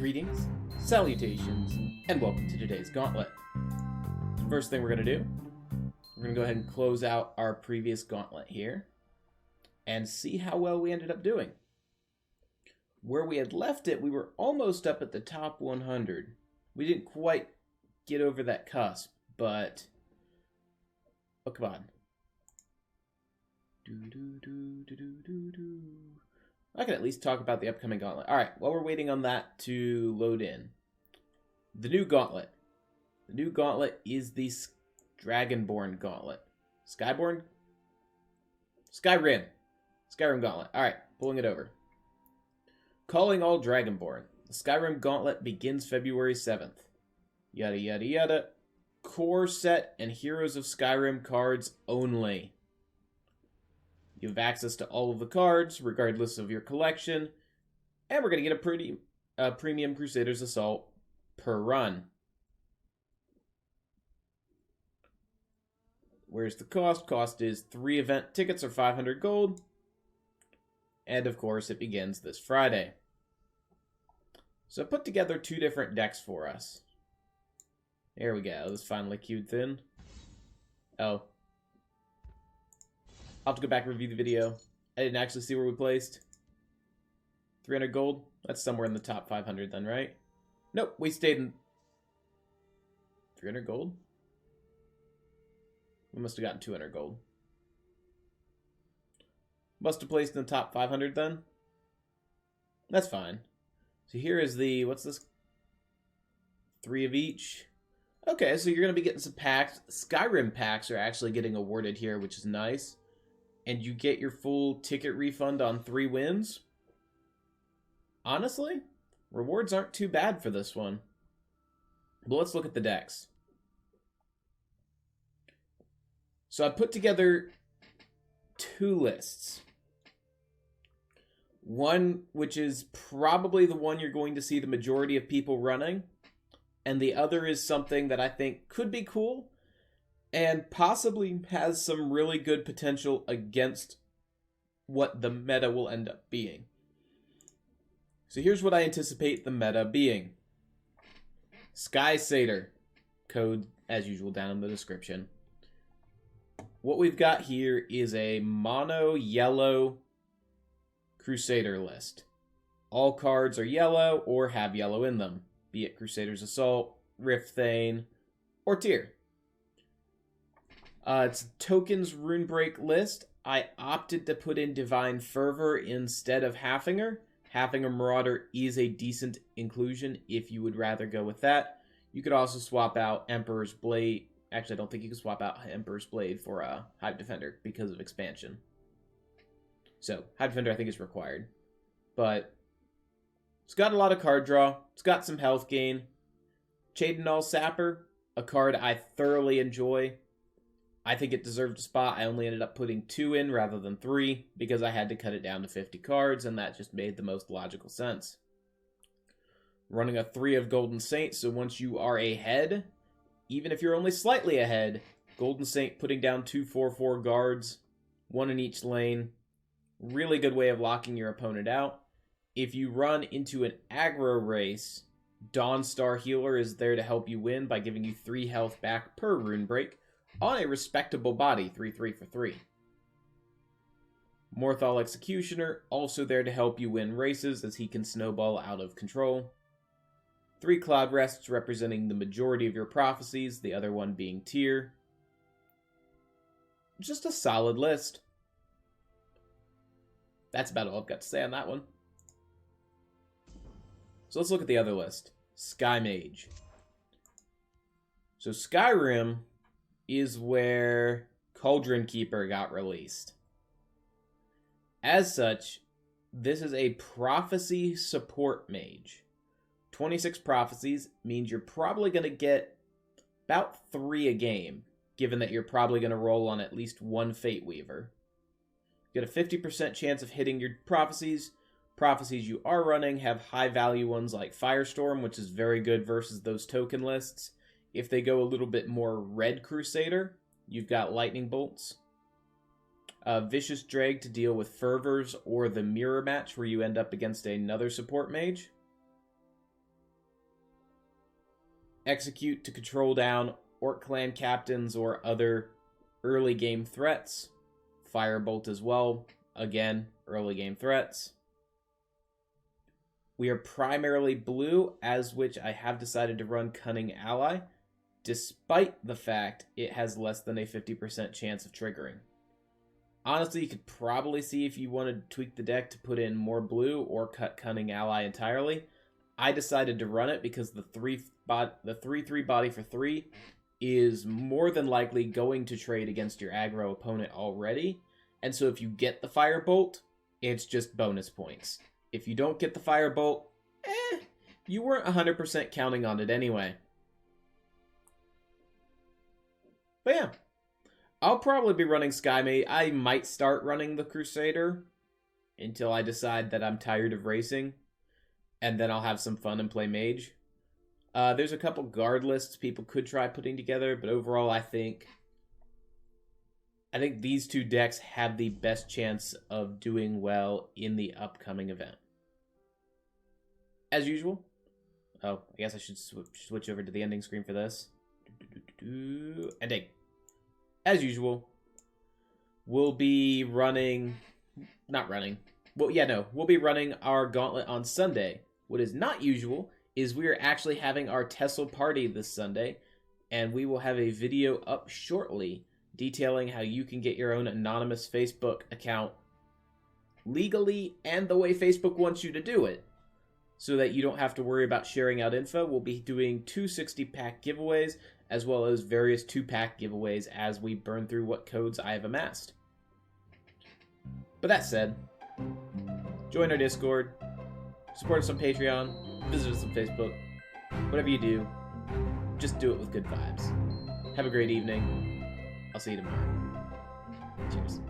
Greetings, salutations, and welcome to today's Gauntlet. First thing we're going to do, we're going to go ahead and close out our previous Gauntlet here and see how well we ended up doing. Where we had left it, we were almost up at the top 100. We didn't quite get over that cusp, but... oh, come on. I can at least talk about the upcoming Gauntlet. Alright, while we're waiting on that to load in. The new Gauntlet. The new Gauntlet is the Dragonborn Gauntlet. Skyrim Gauntlet. Alright, pulling it over. Calling all Dragonborn. The Skyrim Gauntlet begins February 7th. Yada yada yada. Core set and Heroes of Skyrim cards only. You have access to all of the cards, regardless of your collection, and we're going to get a premium Crusader's Assault per run. Where's the cost? Cost is 3 event tickets or 500 gold, and of course it begins this Friday. So I put together 2 different decks for us. There we go, this finally queued in. Oh. I'll have to go back and review the video. I didn't actually see where we placed. 300 gold? That's somewhere in the top 500 then, right? Nope, we stayed in... 300 gold? We must have gotten 200 gold. Must have placed in the top 500 then? That's fine. So here is the... what's this? 3 of each. Okay, so you're going to be getting some packs. Skyrim packs are actually getting awarded here, which is nice. And you get your full ticket refund on 3 wins. Honestly, rewards aren't too bad for this one. But let's look at the decks. So I put together 2 lists. One, which is probably the one you're going to see the majority of people running. And the other is something that I think could be cool. And possibly has some really good potential against what the meta will end up being. So here's what I anticipate the meta being. Sky Satyr. Code, as usual, down in the description. What we've got here is a mono yellow Crusader list. All cards are yellow or have yellow in them. Be it Crusader's Assault, Rift Thane, or Tyr. It's Tokens Runebreak list. I opted to put in Divine Fervor instead of Halfinger. Halfinger Marauder is a decent inclusion if you would rather go with that. You could also swap out Emperor's Blade. Actually, I don't think you can swap out Emperor's Blade for Hive Defender because of expansion. So, Hive Defender I think is required. But it's got a lot of card draw. It's got some health gain. Chadenall Sapper, a card I thoroughly enjoy. I think it deserved a spot. I only ended up putting 2 in rather than 3 because I had to cut it down to 50 cards, and that just made the most logical sense. Running a 3 of Golden Saint, so once you are ahead, even if you're only slightly ahead, Golden Saint putting down 2 4/4 guards, 1 in each lane. Really good way of locking your opponent out. If you run into an aggro race, Dawnstar Healer is there to help you win by giving you 3 health back per rune break. On a respectable body, 3/3 for 3. Morthal Executioner, also there to help you win races as he can snowball out of control. 3 Cloud Rests representing the majority of your prophecies, the other one being Tyr. Just a solid list. That's about all I've got to say on that one. So let's look at the other list. Sky-Mage. So Skyrim is where Cauldron Keeper got released. As such, this is a prophecy support mage. 26 prophecies means you're probably going to get about 3 a game, given that you're probably going to roll on at least 1 Fate Weaver. You get a 50% chance of hitting your prophecies. Prophecies you are running have high value ones like Firestorm, which is very good versus those token lists. If they go a little bit more Red Crusader, you've got Lightning Bolts. Vicious Drag to deal with Fervors or the Mirror Match where you end up against another support mage. Execute to control down Orc clan captains or other early game threats. Firebolt as well. Again, early game threats. We are primarily blue, as which I have decided to run Cunning Ally, despite the fact it has less than a 50% chance of triggering. Honestly, you could probably see if you want to tweak the deck to put in more blue or cut Cunning Ally entirely. I decided to run it because the 3/3 body for 3 is more than likely going to trade against your aggro opponent already. And so if you get the Firebolt, it's just bonus points. If you don't get the Firebolt, you weren't 100% counting on it anyway. But yeah, I'll probably be running Sky-Mage. I might start running the Crusader until I decide that I'm tired of racing, and then I'll have some fun and play Mage. There's a couple guard lists people could try putting together, but overall I think these two decks have the best chance of doing well in the upcoming event. As usual, I guess I should switch over to the ending screen for this. Ending. As usual, we'll be running... we'll be running our Gauntlet on Sunday. What is not usual is we are actually having our TESL party this Sunday, and we will have a video up shortly detailing how you can get your own anonymous Facebook account legally and the way Facebook wants you to do it, so that you don't have to worry about sharing out info. We'll be doing 2 60-pack giveaways, as well as various 2-pack giveaways as we burn through what codes I have amassed. But that said, join our Discord, support us on Patreon, visit us on Facebook. Whatever you do, just do it with good vibes. Have a great evening. I'll see you tomorrow. Cheers.